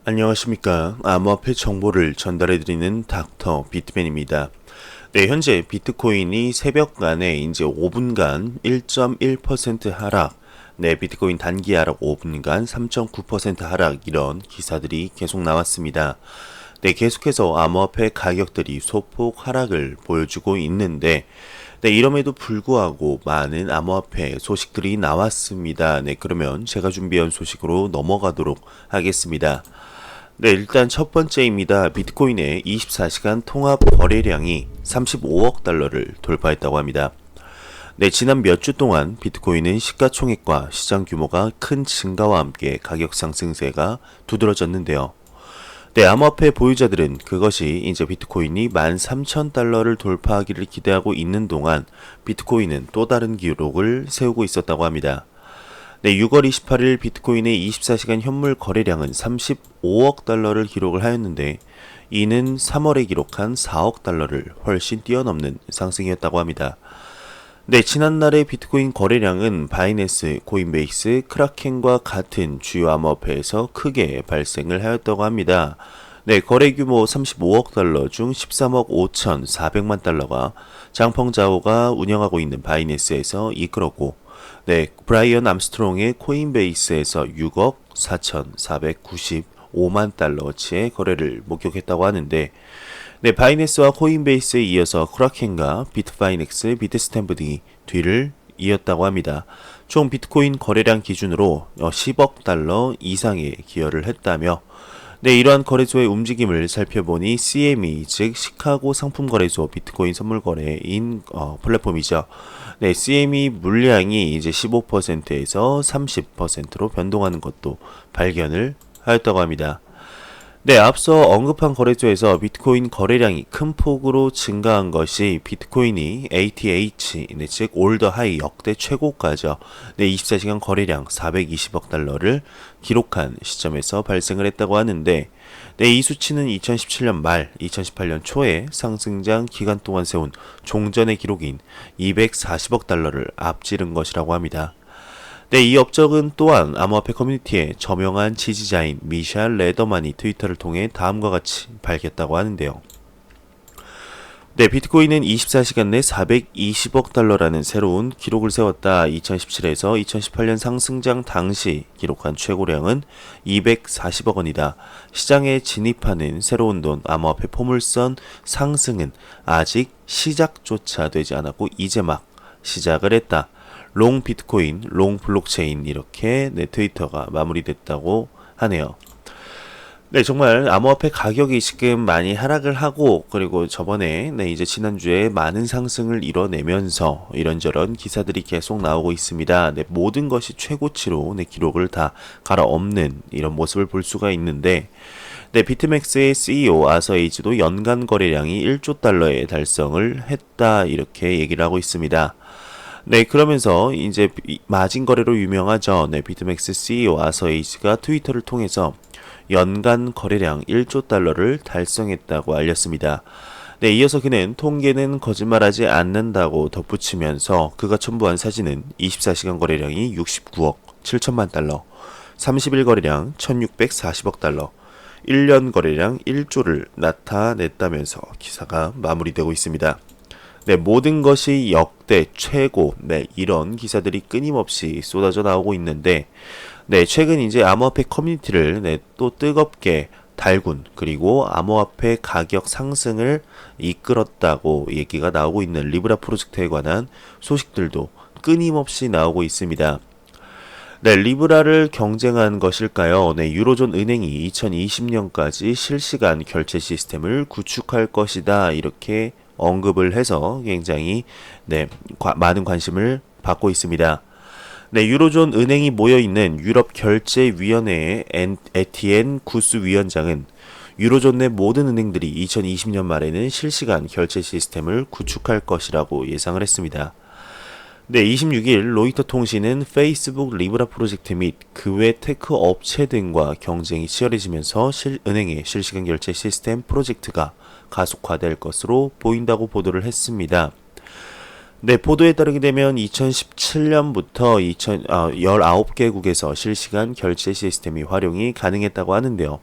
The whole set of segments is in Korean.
안녕하십니까. 암호화폐 정보를 전달해드리는 닥터 비트맨입니다. 네, 현재 비트코인이 새벽간에 이제 5분간 1.1% 하락, 네, 비트코인 단기 하락 5분간 3.9% 하락 이런 기사들이 계속 나왔습니다. 네, 계속해서 암호화폐 가격들이 소폭 하락을 보여주고 있는데, 네, 이럼에도 불구하고 많은 암호화폐 소식들이 나왔습니다. 네, 그러면 제가 준비한 소식으로 넘어가도록 하겠습니다. 네, 일단 첫 번째입니다. 비트코인의 24시간 통합 거래량이 35억 달러를 돌파했다고 합니다. 네, 지난 몇 주 동안 비트코인은 시가총액과 시장 규모가 큰 증가와 함께 가격 상승세가 두드러졌는데요. 네, 암호화폐 보유자들은 그것이 이제 비트코인이 13,000달러를 돌파하기를 기대하고 있는 동안 비트코인은 또 다른 기록을 세우고 있었다고 합니다. 네, 6월 28일 비트코인의 24시간 현물 거래량은 35억 달러를 기록을 하였는데 이는 3월에 기록한 4억 달러를 훨씬 뛰어넘는 상승이었다고 합니다. 네, 지난날의 비트코인 거래량은 바이낸스, 코인베이스, 크라켄과 같은 주요 암호화폐에서 크게 발생을 하였다고 합니다. 네, 거래 규모 35억 달러 중 13억 5,400만 달러가 장펑자오가 운영하고 있는 바이낸스에서 이끌었고, 네, 브라이언 암스트롱의 코인베이스에서 6억 4,495만 달러어치의 거래를 목격했다고 하는데, 네, 바이낸스와 코인베이스에 이어서 크라켄과 비트파이넥스, 비트스탬프 등이 뒤를 이었다고 합니다. 총 비트코인 거래량 기준으로 10억 달러 이상의 기여를 했다며, 네, 이러한 거래소의 움직임을 살펴보니 CME, 즉 시카고 상품거래소 비트코인 선물거래인 플랫폼이죠. 네, CME 물량이 이제 15%에서 30%로 변동하는 것도 발견을 하였다고 합니다. 네, 앞서 언급한 거래소에서 비트코인 거래량이 큰 폭으로 증가한 것이 비트코인이 ATH, 네, 즉 올더 하이 역대 최고가죠. 네, 24시간 거래량 420억 달러를 기록한 시점에서 발생을 했다고 하는데, 네, 이 수치는 2017년 말, 2018년 초에 상승장 기간 동안 세운 종전의 기록인 240억 달러를 앞지른 것이라고 합니다. 네, 이 업적은 또한 암호화폐 커뮤니티의 저명한 지지자인 미샬 레더만이 트위터를 통해 다음과 같이 밝혔다고 하는데요. 네, 비트코인은 24시간 내 420억 달러라는 새로운 기록을 세웠다. 2017에서 2018년 상승장 당시 기록한 최고량은 240억 원이다. 시장에 진입하는 새로운 돈, 암호화폐 포물선 상승은 아직 시작조차 되지 않았고 이제 막 시작을 했다. 롱 비트코인, 롱 블록체인 이렇게 네, 트위터가 마무리됐다고 하네요. 네, 정말 암호화폐 가격이 지금 많이 하락을 하고 그리고 저번에 네, 이제 지난주에 많은 상승을 이뤄내면서 이런저런 기사들이 계속 나오고 있습니다. 네, 모든 것이 최고치로 네, 기록을 다 갈아엎는 이런 모습을 볼 수가 있는데, 네, 비트맥스의 CEO 아서 에이지도 연간 거래량이 1조 달러에 달성을 했다 이렇게 얘기를 하고 있습니다. 네, 그러면서 이제 마진 거래로 유명하죠. 네, 비트맥스 CEO 아서 에이지가 트위터를 통해서 연간 거래량 1조 달러를 달성했다고 알렸습니다. 네, 이어서 그는 통계는 거짓말하지 않는다고 덧붙이면서 그가 첨부한 사진은 24시간 거래량이 69억 7천만 달러, 30일 거래량 1640억 달러, 1년 거래량 1조를 나타냈다면서 기사가 마무리되고 있습니다. 네, 모든 것이 역대 최고, 네, 이런 기사들이 끊임없이 쏟아져 나오고 있는데, 네, 최근 이제 암호화폐 커뮤니티를 네, 또 뜨겁게 달군, 그리고 암호화폐 가격 상승을 이끌었다고 얘기가 나오고 있는 리브라 프로젝트에 관한 소식들도 끊임없이 나오고 있습니다. 네, 리브라를 경쟁한 것일까요? 네, 유로존 은행이 2020년까지 실시간 결제 시스템을 구축할 것이다. 이렇게 언급을 해서 굉장히 네, 많은 관심을 받고 있습니다. 네, 유로존 은행이 모여있는 유럽결제위원회의 에티엔 구스 위원장은 유로존 내 모든 은행들이 2020년 말에는 실시간 결제 시스템을 구축할 것이라고 예상을 했습니다. 네, 26일 로이터 통신은 페이스북 리브라 프로젝트 및 그 외 테크 업체 등과 경쟁이 치열해지면서 은행의 실시간 결제 시스템 프로젝트가 가속화될 것으로 보인다고 보도를 했습니다. 네, 보도에 따르게 되면 2017년부터 19개국에서 실시간 결제 시스템이 활용이 가능했다고 하는데요.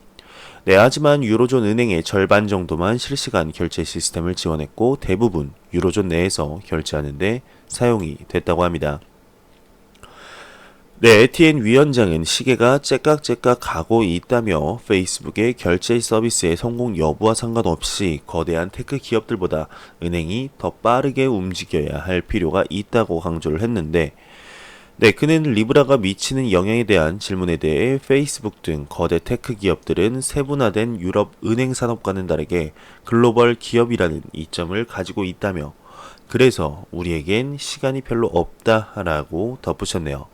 네, 하지만 유로존 은행의 절반 정도만 실시간 결제 시스템을 지원했고 대부분 유로존 내에서 결제하는데 사용이 됐다고 합니다. 네, 에티엔 위원장은 시계가 째깍째깍 가고 있다며 페이스북의 결제 서비스의 성공 여부와 상관없이 거대한 테크 기업들보다 은행이 더 빠르게 움직여야 할 필요가 있다고 강조를 했는데, 네, 그는 리브라가 미치는 영향에 대한 질문에 대해 페이스북 등 거대 테크 기업들은 세분화된 유럽 은행 산업과는 다르게 글로벌 기업이라는 이점을 가지고 있다며, 그래서 우리에겐 시간이 별로 없다라고 덧붙였네요.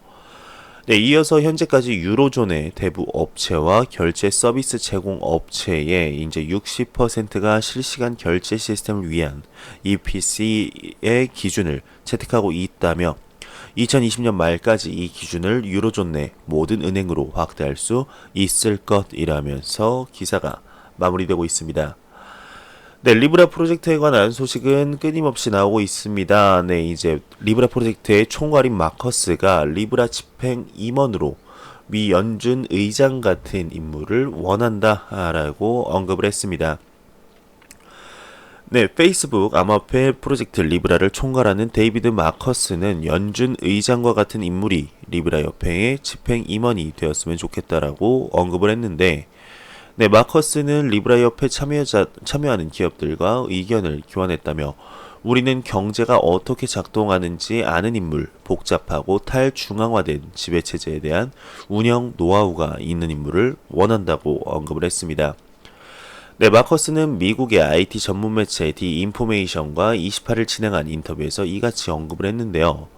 네, 이어서 현재까지 유로존의 대부 업체와 결제 서비스 제공 업체의 이제 60%가 실시간 결제 시스템을 위한 EPC의 기준을 채택하고 있다며 2020년 말까지 이 기준을 유로존 내 모든 은행으로 확대할 수 있을 것이라면서 기사가 마무리되고 있습니다. 네, 리브라 프로젝트에 관한 소식은 끊임없이 나오고 있습니다. 네, 이제 리브라 프로젝트의 총괄인 마커스가 리브라 집행 임원으로 미 연준 의장 같은 인물을 원한다라고 언급을 했습니다. 네, 페이스북 암호화폐 프로젝트 리브라를 총괄하는 데이비드 마커스는 연준 의장과 같은 인물이 리브라 협회의 집행 임원이 되었으면 좋겠다라고 언급을 했는데, 네, 마커스는 리브라 협회 참여하는 기업들과 의견을 교환했다며 우리는 경제가 어떻게 작동하는지 아는 인물, 복잡하고 탈중앙화된 지배체제에 대한 운영 노하우가 있는 인물을 원한다고 언급을 했습니다. 네, 마커스는 미국의 IT 전문 매체 디 인포메이션과 28일 진행한 인터뷰에서 이같이 언급을 했는데요.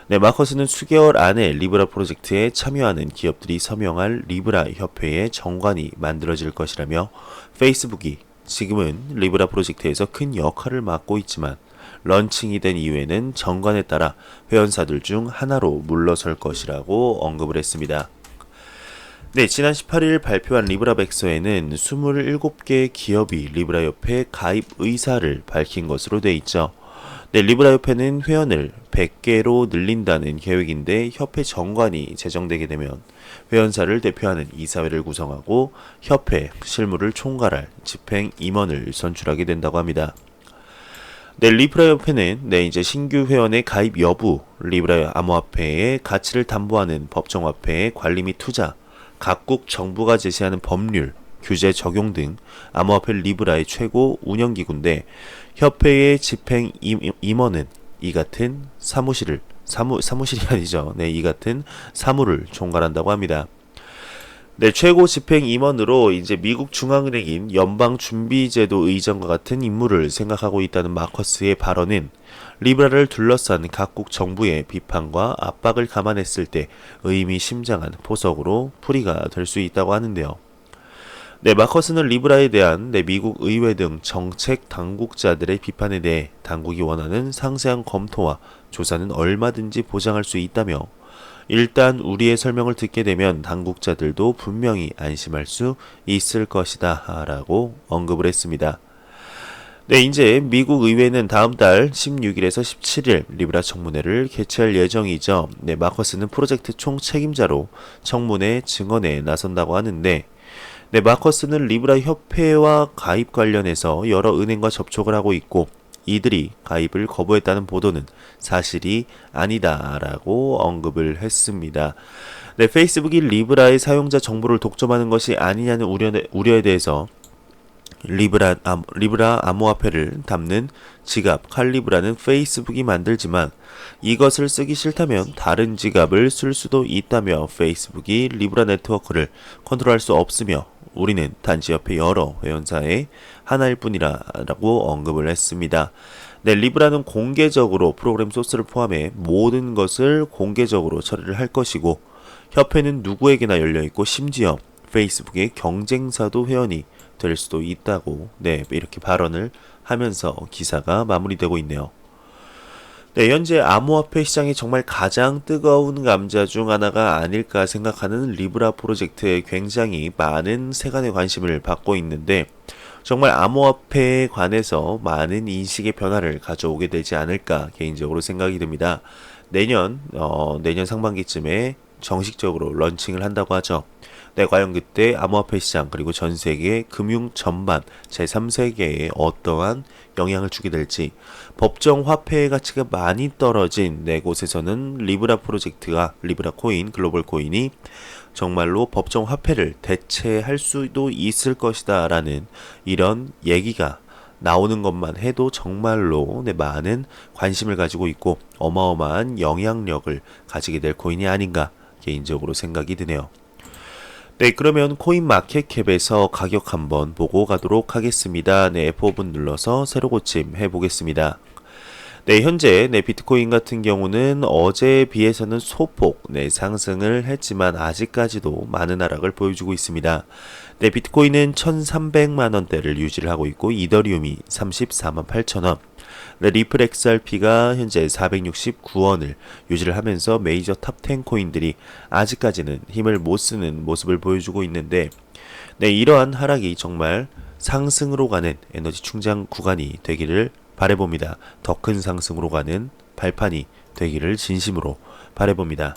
네, 마커스는 수개월 안에 리브라 프로젝트에 참여하는 기업들이 서명할 리브라 협회의 정관이 만들어질 것이라며 페이스북이 지금은 리브라 프로젝트에서 큰 역할을 맡고 있지만 런칭이 된 이후에는 정관에 따라 회원사들 중 하나로 물러설 것이라고 언급을 했습니다. 네, 지난 18일 발표한 리브라 백서에는 27개 기업이 리브라 협회 가입 의사를 밝힌 것으로 돼 있죠. 네, 리브라 협회는 회원을 100개로 늘린다는 계획인데 협회 정관이 제정되게 되면 회원사를 대표하는 이사회를 구성하고 협회 실무를 총괄할 집행 임원을 선출하게 된다고 합니다. 네, 리브라 협회는 이제 신규 회원의 가입 여부, 리브라 암호화폐의 가치를 담보하는 법정화폐의 관리 및 투자, 각국 정부가 제시하는 법률, 규제 적용 등 암호화폐 리브라의 최고 운영기구인데 협회의 집행 임원은 이 같은 사무실이 아니죠. 네, 이 같은 사무를 총괄한다고 합니다. 네, 최고 집행 임원으로 이제 미국 중앙은행인 연방준비제도 의장과 같은 인물을 생각하고 있다는 마커스의 발언은 리브라를 둘러싼 각국 정부의 비판과 압박을 감안했을 때 의미심장한 포석으로 풀이가 될 수 있다고 하는데요. 네, 마커스는 리브라에 대한 미국 의회 등 정책 당국자들의 비판에 대해 당국이 원하는 상세한 검토와 조사는 얼마든지 보장할 수 있다며 일단 우리의 설명을 듣게 되면 당국자들도 분명히 안심할 수 있을 것이다 라고 언급을 했습니다. 네, 이제 미국 의회는 다음 달 16일에서 17일 리브라 청문회를 개최할 예정이죠. 네, 마커스는 프로젝트 총 책임자로 청문회 증언에 나선다고 하는데, 네, 마커스는 리브라 협회와 가입 관련해서 여러 은행과 접촉을 하고 있고 이들이 가입을 거부했다는 보도는 사실이 아니다라고 언급을 했습니다. 네, 페이스북이 리브라의 사용자 정보를 독점하는 것이 아니냐는 우려에 대해서 리브라 암호화폐를 담는 지갑 칼리브라는 페이스북이 만들지만 이것을 쓰기 싫다면 다른 지갑을 쓸 수도 있다며 페이스북이 리브라 네트워크를 컨트롤할 수 없으며 우리는 단지 협회 여러 회원사의 하나일 뿐이라고 언급을 했습니다. 네, 리브라는 공개적으로 프로그램 소스를 포함해 모든 것을 공개적으로 처리를 할 것이고 협회는 누구에게나 열려있고 심지어 페이스북의 경쟁사도 회원이 될 수도 있다고 이렇게 발언을 하면서 기사가 마무리되고 있네요. 네, 현재 암호화폐 시장이 정말 가장 뜨거운 감자 중 하나가 아닐까 생각하는 리브라 프로젝트에 굉장히 많은 세간의 관심을 받고 있는데 정말 암호화폐에 관해서 많은 인식의 변화를 가져오게 되지 않을까 개인적으로 생각이 듭니다. 내년 상반기쯤에 정식적으로 런칭을 한다고 하죠. 네, 과연 그때 암호화폐 시장 그리고 전 세계 금융 전반 제3세계에 어떠한 영향을 주게 될지, 법정 화폐의 가치가 많이 떨어진 네 곳에서는 리브라 프로젝트가, 리브라 코인, 글로벌 코인이 정말로 법정 화폐를 대체할 수도 있을 것이다 라는 이런 얘기가 나오는 것만 해도 정말로 네, 많은 관심을 가지고 있고 어마어마한 영향력을 가지게 될 코인이 아닌가 개인적으로 생각이 드네요. 네, 그러면 코인 마켓캡에서 가격 한번 보고 가도록 하겠습니다. 네, F5분 눌러서 새로 고침 해보겠습니다. 네, 현재 네, 비트코인 같은 경우는 어제에 비해서는 소폭 네, 상승을 했지만 아직까지도 많은 하락을 보여주고 있습니다. 네, 비트코인은 1,300만 원대를 유지를 하고 있고 이더리움이 34만 8천 원. 네, 리플 XRP가 현재 469원을 유지를 하면서 메이저 탑 10 코인들이 아직까지는 힘을 못 쓰는 모습을 보여주고 있는데, 네, 이러한 하락이 정말 상승으로 가는 에너지 충전 구간이 되기를 바라봅니다. 더 큰 상승으로 가는 발판이 되기를 진심으로 바라봅니다.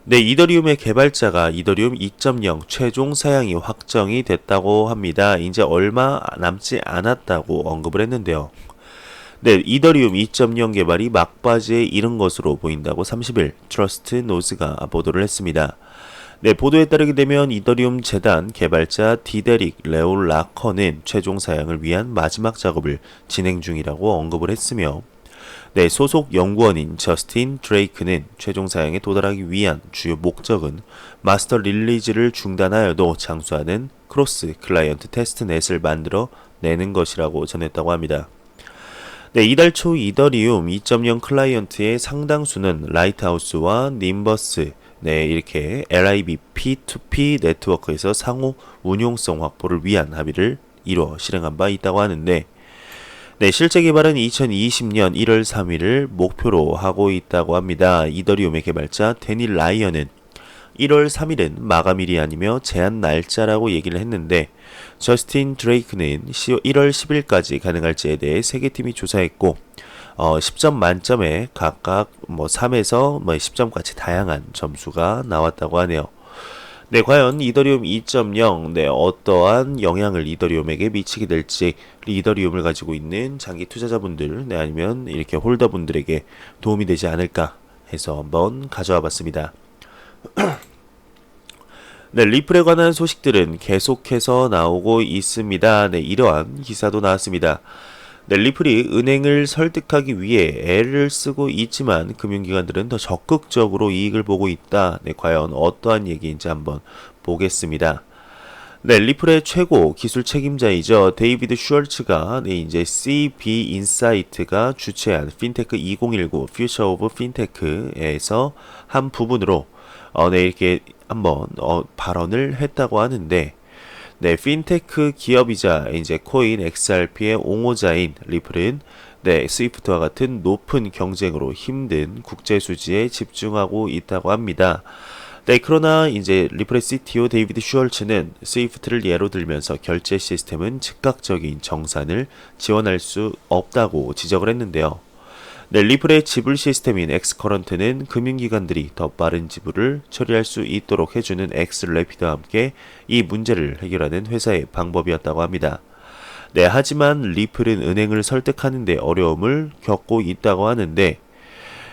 네, 이더리움의 개발자가 이더리움 2.0 최종 사양이 확정이 됐다고 합니다. 이제 얼마 남지 않았다고 언급을 했는데요. 네, 이더리움 2.0 개발이 막바지에 이른 것으로 보인다고 30일 트러스트 노즈가 보도를 했습니다. 네, 보도에 따르게 되면 이더리움 재단 개발자 디데릭 레올라커는 최종 사양을 위한 마지막 작업을 진행 중이라고 언급을 했으며, 네, 소속 연구원인 저스틴 드레이크는 최종 사양에 도달하기 위한 주요 목적은 마스터 릴리즈를 중단하여도 장수하는 크로스 클라이언트 테스트넷을 만들어 내는 것이라고 전했다고 합니다. 네, 이달 초 이더리움 2.0 클라이언트의 상당수는 라이트하우스와 님버스, 네, 이렇게 LIB P2P 네트워크에서 상호 운용성 확보를 위한 합의를 이뤄 실행한 바 있다고 하는데, 네, 실제 개발은 2020년 1월 3일을 목표로 하고 있다고 합니다. 이더리움의 개발자 데니 라이언은 1월 3일은 마감일이 아니며 제한 날짜라고 얘기를 했는데, 저스틴 드레이크는 1월 10일까지 가능할지에 대해 세 개 팀이 조사했고 10점 만점에 각각 3에서 10점까지 다양한 점수가 나왔다고 하네요. 네, 과연 이더리움 2.0 네, 어떠한 영향을 이더리움에게 미치게 될지, 이더리움을 가지고 있는 장기 투자자분들, 네, 아니면 이렇게 홀더분들에게 도움이 되지 않을까 해서 한번 가져와 봤습니다. 네, 리플에 관한 소식들은 계속해서 나오고 있습니다. 네, 이러한 기사도 나왔습니다. 네, 리플이 은행을 설득하기 위해 애를 쓰고 있지만 금융기관들은 더 적극적으로 이익을 보고 있다. 네, 과연 어떠한 얘기인지 한번 보겠습니다. 네, 리플의 최고 기술 책임자이죠. 데이비드 슈얼츠가 네, 이제 CB 인사이트가 주최한 핀테크 2019 Future of FinTech에서 한 부분으로 네, 이렇게 한번 발언을 했다고 하는데, 네, 핀테크 기업이자 이제 코인 XRP의 옹호자인 리플은 네, 스위프트와 같은 높은 경쟁으로 힘든 국제 수지에 집중하고 있다고 합니다. 네, 그러나 이제 리플의 CTO 데이비드 슈얼츠는 스위프트를 예로 들면서 결제 시스템은 즉각적인 정산을 지원할 수 없다고 지적을 했는데요. 네, 리플의 지불 시스템인 엑스커런트는 금융기관들이 더 빠른 지불을 처리할 수 있도록 해주는 엑스래피드와 함께 이 문제를 해결하는 회사의 방법이었다고 합니다. 네, 하지만 리플은 은행을 설득하는 데 어려움을 겪고 있다고 하는데,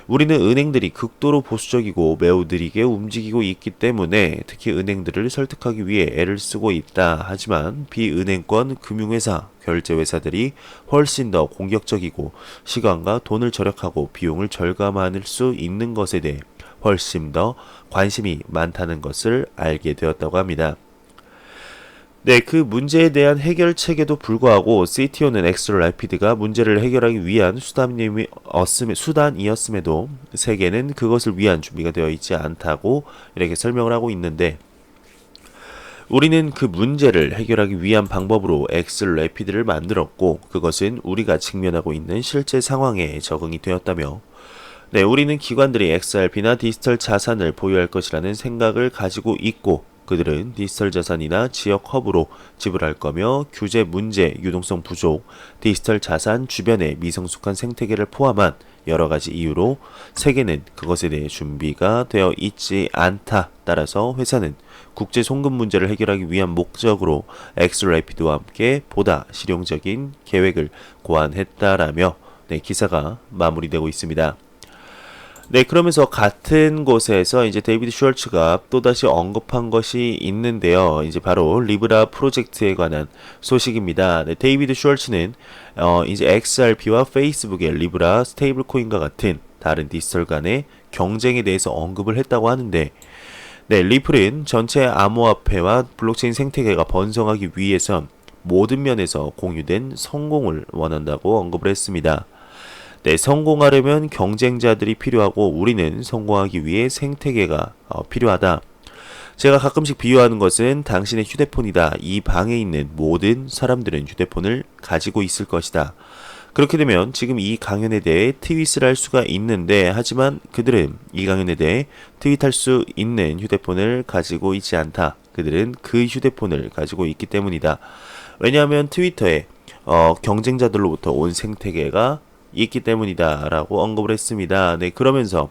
우리는 은행들이 극도로 보수적이고 매우 느리게 움직이고 있기 때문에 특히 은행들을 설득하기 위해 애를 쓰고 있다. 하지만 비은행권 금융회사, 결제회사들이 훨씬 더 공격적이고 시간과 돈을 절약하고 비용을 절감할 수 있는 것에 대해 훨씬 더 관심이 많다는 것을 알게 되었다고 합니다. 네, 그 문제에 대한 해결책에도 불구하고 CTO는 엑스래피드가 문제를 해결하기 위한 수단이었음에도 세계는 그것을 위한 준비가 되어 있지 않다고 이렇게 설명을 하고 있는데, 우리는 그 문제를 해결하기 위한 방법으로 엑스래피드를 만들었고 그것은 우리가 직면하고 있는 실제 상황에 적응이 되었다며, 네, 우리는 기관들이 XRP나 디지털 자산을 보유할 것이라는 생각을 가지고 있고 그들은 디지털 자산이나 지역 허브로 지불할 거며 규제 문제, 유동성 부족, 디지털 자산 주변의 미성숙한 생태계를 포함한 여러 가지 이유로 세계는 그것에 대해 준비가 되어 있지 않다. 따라서 회사는 국제 송금 문제를 해결하기 위한 목적으로 엑스라피드와 함께 보다 실용적인 계획을 고안했다라며 기사가 마무리되고 있습니다. 네, 그러면서 같은 곳에서 이제 데이비드 슈얼츠가 또다시 언급한 것이 있는데요. 이제 바로 리브라 프로젝트에 관한 소식입니다. 네, 데이비드 슈얼츠는 이제 XRP와 페이스북의 리브라 스테이블 코인과 같은 다른 디지털 간의 경쟁에 대해서 언급을 했다고 하는데, 네, 리플은 전체 암호화폐와 블록체인 생태계가 번성하기 위해선 모든 면에서 공유된 성공을 원한다고 언급을 했습니다. 네, 성공하려면 경쟁자들이 필요하고 우리는 성공하기 위해 생태계가 필요하다. 제가 가끔씩 비유하는 것은 당신의 휴대폰이다. 이 방에 있는 모든 사람들은 휴대폰을 가지고 있을 것이다. 그렇게 되면 지금 이 강연에 대해 트윗을 할 수가 있는데, 하지만 그들은 이 강연에 대해 트윗할 수 있는 휴대폰을 가지고 있지 않다. 그들은 그 휴대폰을 가지고 있기 때문이다. 왜냐하면 트위터에 경쟁자들로부터 온 생태계가 있기 때문이다 라고 언급을 했습니다. 네, 그러면서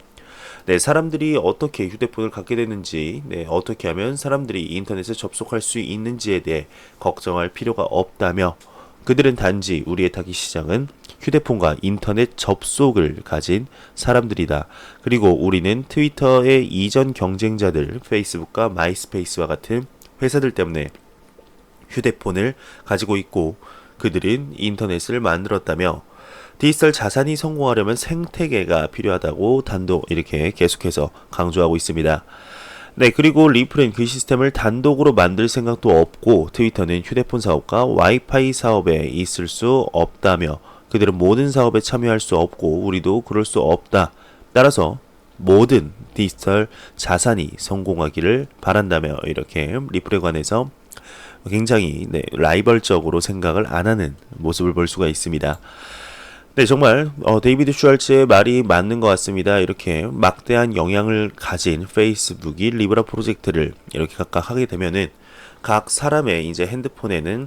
사람들이 어떻게 휴대폰을 갖게 되는지, 어떻게 하면 사람들이 인터넷에 접속할 수 있는지에 대해 걱정할 필요가 없다며, 그들은 단지 우리의 타깃 시장은 휴대폰과 인터넷 접속을 가진 사람들이다. 그리고 우리는 트위터의 이전 경쟁자들 페이스북과 마이스페이스와 같은 회사들 때문에 휴대폰을 가지고 있고 그들은 인터넷을 만들었다며, 디지털 자산이 성공하려면 생태계가 필요하다고 단독 이렇게 계속해서 강조하고 있습니다. 네, 그리고 리플은 그 시스템을 단독으로 만들 생각도 없고 트위터는 휴대폰 사업과 와이파이 사업에 있을 수 없다며, 그들은 모든 사업에 참여할 수 없고 우리도 그럴 수 없다. 따라서 모든 디지털 자산이 성공하기를 바란다며 이렇게 리플에 관해서 굉장히 라이벌적으로 생각을 안 하는 모습을 볼 수가 있습니다. 네, 정말 데이비드 슈왈츠의 말이 맞는 것 같습니다. 이렇게 막대한 영향을 가진 페이스북이 리브라 프로젝트를 이렇게 각각 하게 되면은 각 사람의 이제 핸드폰에는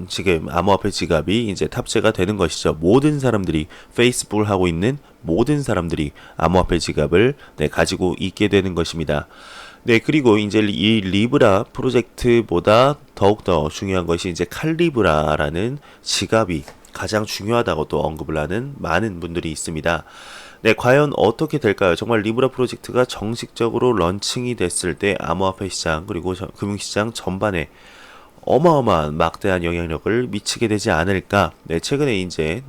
지금 암호화폐 지갑이 이제 탑재가 되는 것이죠. 모든 사람들이 페이스북을 하고 있는 모든 사람들이 암호화폐 지갑을 가지고 있게 되는 것입니다. 네, 그리고 이제 이 리브라 프로젝트보다 더욱더 중요한 것이 이제 칼리브라라는 지갑이 가장 중요하다고 또 언급을 하는 많은 분들이 있습니다. 네, 과연 어떻게 될까요? 정말 리브라 프로젝트가 정식적으로 런칭이 됐을 때 암호화폐 시장 그리고 금융시장 전반에 어마어마한 막대한 영향력을 미치게 되지 않을까. 네, 최근에 이제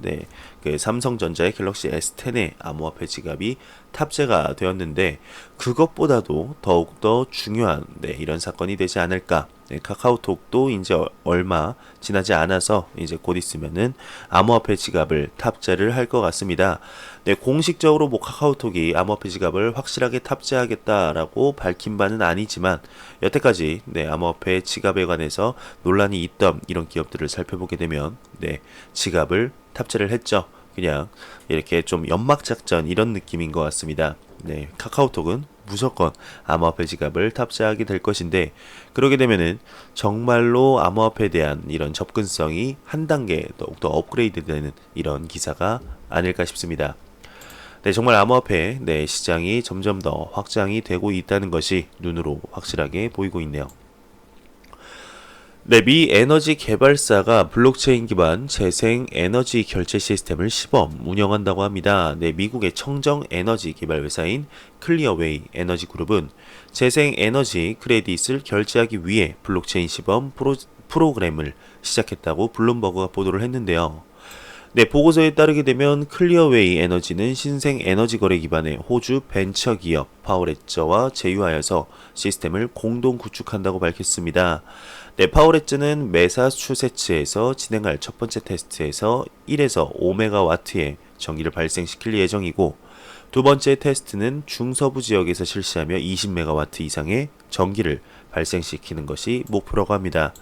그 삼성전자의 갤럭시 S10의 암호화폐 지갑이 탑재가 되었는데 그것보다도 더욱더 중요한 이런 사건이 되지 않을까. 카카오톡도 이제 얼마 지나지 않아서 이제 곧 있으면은 암호화폐 지갑을 탑재를 할 것 같습니다. 공식적으로 카카오톡이 암호화폐 지갑을 확실하게 탑재하겠다라고 밝힌 바는 아니지만 여태까지 암호화폐 지갑에 관해서 논란이 있던 이런 기업들을 살펴보게 되면 지갑을 탑재를 했죠. 그냥 이렇게 좀 연막작전 이런 느낌인 것 같습니다. 카카오톡은 무조건 암호화폐 지갑을 탑재하게 될 것인데, 그러게 되면은 정말로 암호화폐에 대한 이런 접근성이 한 단계 더욱더 업그레이드 되는 이런 기사가 아닐까 싶습니다. 정말 암호화폐 시장이 점점 더 확장이 되고 있다는 것이 눈으로 확실하게 보이고 있네요. 미 에너지 개발사가 블록체인 기반 재생 에너지 결제 시스템을 시범 운영한다고 합니다. 미국의 청정 에너지 개발 회사인 클리어웨이 에너지 그룹은 재생 에너지 크레딧을 결제하기 위해 블록체인 시범 프로그램을 시작했다고 블룸버그가 보도를 했는데요. 보고서에 따르게 되면 클리어웨이 에너지는 신생 에너지 거래 기반의 호주 벤처 기업 파워레저와 제휴하여서 시스템을 공동 구축한다고 밝혔습니다. 파워레저는 매사추세츠에서 진행할 첫 번째 테스트에서 1에서 5메가와트의 전기를 발생시킬 예정이고, 두 번째 테스트는 중서부 지역에서 실시하며 20메가와트 이상의 전기를 발생시키는 것이 목표라고 합니다.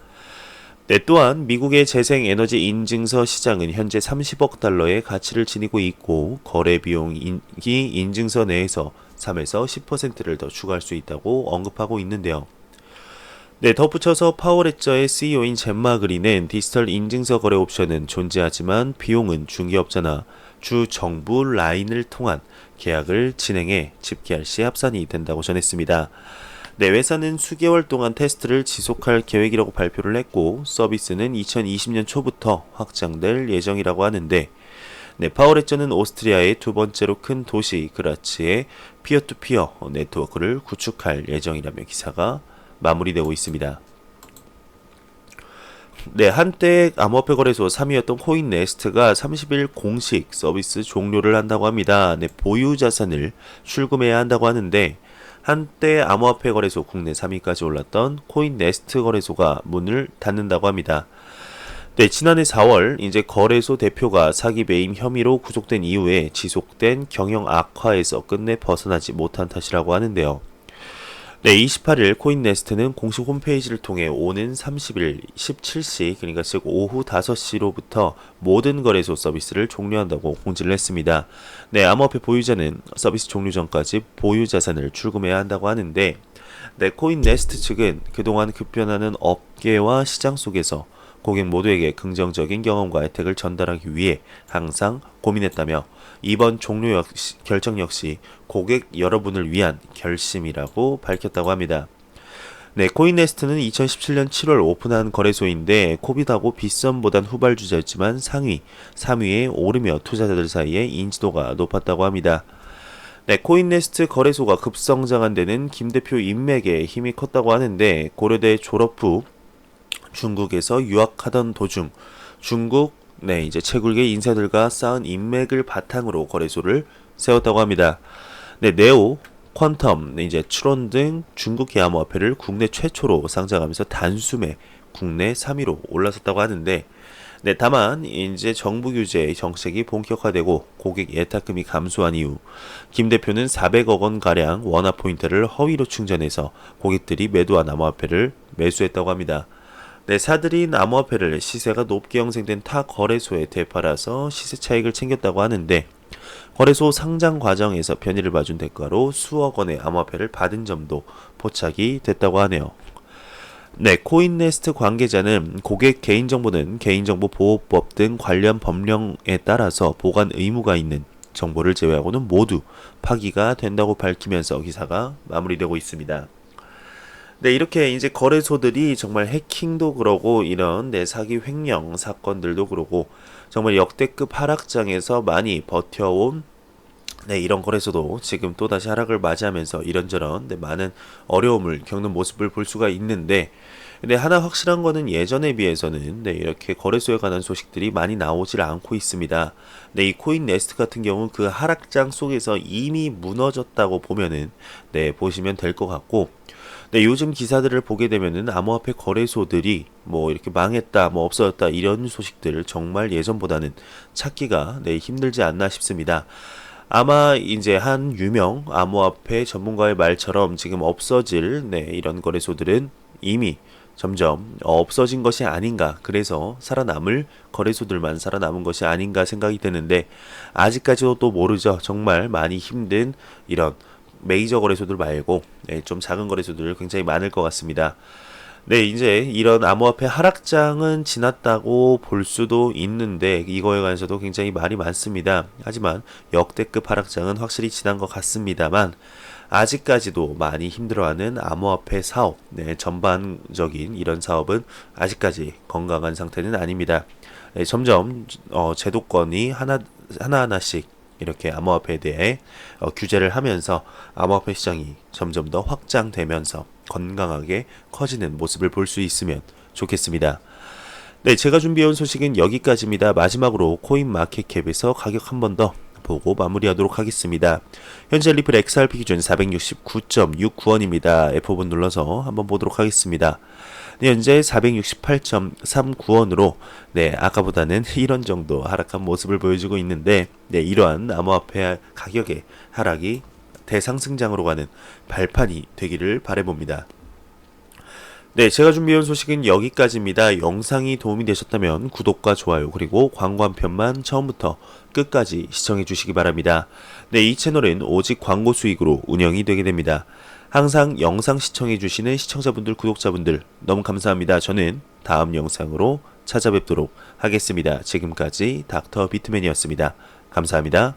또한 미국의 재생에너지 인증서 시장은 현재 30억 달러의 가치를 지니고 있고 거래 비용이 인증서 내에서 3에서 10%를 더 추가할 수 있다고 언급하고 있는데요. 네, 덧붙여서 파워레저의 CEO인 젬마 그린은 디지털 인증서 거래 옵션은 존재하지만 비용은 중개업자나 주 정부 라인을 통한 계약을 진행해 집계할 시 합산이 된다고 전했습니다. 네, 회사는 수개월 동안 테스트를 지속할 계획이라고 발표를 했고 서비스는 2020년 초부터 확장될 예정이라고 하는데 네, 파워레저는 오스트리아의 두 번째로 큰 도시 그라츠의 피어투피어 네트워크를 구축할 예정이라며 기사가 마무리되고 있습니다. 네, 한때 암호화폐 거래소 3위였던 코인네스트가 30일 공식 서비스 종료를 한다고 합니다. 네, 보유 자산을 출금해야 한다고 하는데 한때 암호화폐 거래소 국내 3위까지 올랐던 코인네스트 거래소가 문을 닫는다고 합니다. 네, 지난해 4월 이제 거래소 대표가 사기 배임 혐의로 구속된 이후에 지속된 경영 악화에서 끝내 벗어나지 못한 탓이라고 하는데요. 네, 28일 코인네스트는 공식 홈페이지를 통해 오는 30일 17시 그러니까 즉 오후 5시로부터 모든 거래소 서비스를 종료한다고 공지를 했습니다. 네, 암호화폐 보유자는 서비스 종료 전까지 보유 자산을 출금해야 한다고 하는데 네, 코인네스트 측은 그동안 급변하는 업계와 시장 속에서 고객 모두에게 긍정적인 경험과 혜택을 전달하기 위해 항상 고민했다며 이번 종료 결정 역시 고객 여러분을 위한 결심이라고 밝혔다고 합니다. 네, 코인네스트는 2017년 7월 오픈한 거래소인데 코빗하고 빗썸보단 후발주자였지만 상위, 3위에 오르며 투자자들 사이에 인지도가 높았다고 합니다. 네, 코인네스트 거래소가 급성장한 데는 김 대표 인맥에 힘이 컸다고 하는데 고려대 졸업 후 중국에서 유학하던 도중 중국 이제 채굴계 인사들과 쌓은 인맥을 바탕으로 거래소를 세웠다고 합니다. 네, 네오, 퀀텀, 이제 추론 등 중국계 암호화폐를 국내 최초로 상장하면서 단숨에 국내 3위로 올라섰다고 하는데 네, 다만 이제 정부 규제 정책이 본격화되고 고객 예탁금이 감소한 이후 김 대표는 400억 원 가량 원화 포인트를 허위로 충전해서 고객들이 매도한 암호화폐를 매수했다고 합니다. 네, 사들인 암호화폐를 시세가 높게 형성된 타 거래소에 되팔아서 시세 차익을 챙겼다고 하는데 거래소 상장 과정에서 편의를 봐준 대가로 수억 원의 암호화폐를 받은 점도 포착이 됐다고 하네요. 네, 코인네스트 관계자는 고객 개인정보는 개인정보보호법 등 관련 법령에 따라서 보관 의무가 있는 정보를 제외하고는 모두 파기가 된다고 밝히면서 기사가 마무리되고 있습니다. 네, 이렇게 이제 거래소들이 정말 해킹도 그러고 이런 사기 횡령 사건들도 그러고 정말 역대급 하락장에서 많이 버텨온 이런 거래소도 지금 또다시 하락을 맞이하면서 이런저런 많은 어려움을 겪는 모습을 볼 수가 있는데 근데 하나 확실한 거는 예전에 비해서는 이렇게 거래소에 관한 소식들이 많이 나오질 않고 있습니다. 이 코인네스트 같은 경우는 그 하락장 속에서 이미 무너졌다고 보면은 보시면 될 것 같고 요즘 기사들을 보게 되면은 암호화폐 거래소들이 뭐 이렇게 망했다, 뭐 없어졌다 이런 소식들을 정말 예전보다는 찾기가 힘들지 않나 싶습니다. 아마 이제 한 유명 암호화폐 전문가의 말처럼 지금 없어질 이런 거래소들은 이미 점점 없어진 것이 아닌가. 그래서 살아남을 거래소들만 살아남은 것이 아닌가 생각이 드는데 아직까지도 또 모르죠. 정말 많이 힘든 이런 메이저 거래소들 말고 좀 작은 거래소들 굉장히 많을 것 같습니다. 네, 이제 이런 암호화폐 하락장은 지났다고 볼 수도 있는데 이거에 관해서도 굉장히 말이 많습니다. 하지만 역대급 하락장은 확실히 지난 것 같습니다만 아직까지도 많이 힘들어하는 암호화폐 사업, 전반적인 이런 사업은 아직까지 건강한 상태는 아닙니다. 점점 제도권이 하나하나씩 이렇게 암호화폐에 대해 규제를 하면서 암호화폐 시장이 점점 더 확장되면서 건강하게 커지는 모습을 볼 수 있으면 좋겠습니다. 네, 제가 준비해온 소식은 여기까지입니다. 마지막으로 코인마켓캡에서 가격 한 번 더 보고 마무리하도록 하겠습니다. 현재 리플 XRP 기준 469.69원입니다. F5번 눌러서 한번 보도록 하겠습니다. 네, 현재 468.39원으로 아까보다는 1원 정도 하락한 모습을 보여주고 있는데 이러한 암호화폐 가격의 하락이 대상승장으로 가는 발판이 되기를 바라봅니다. 네, 제가 준비해온 소식은 여기까지입니다. 영상이 도움이 되셨다면 구독과 좋아요 그리고 광고 한 편만 처음부터 끝까지 시청해 주시기 바랍니다. 이 채널은 오직 광고 수익으로 운영이 되게 됩니다. 항상 영상 시청해주시는 시청자분들, 구독자분들 너무 감사합니다. 저는 다음 영상으로 찾아뵙도록 하겠습니다. 지금까지 닥터 비트맨이었습니다. 감사합니다.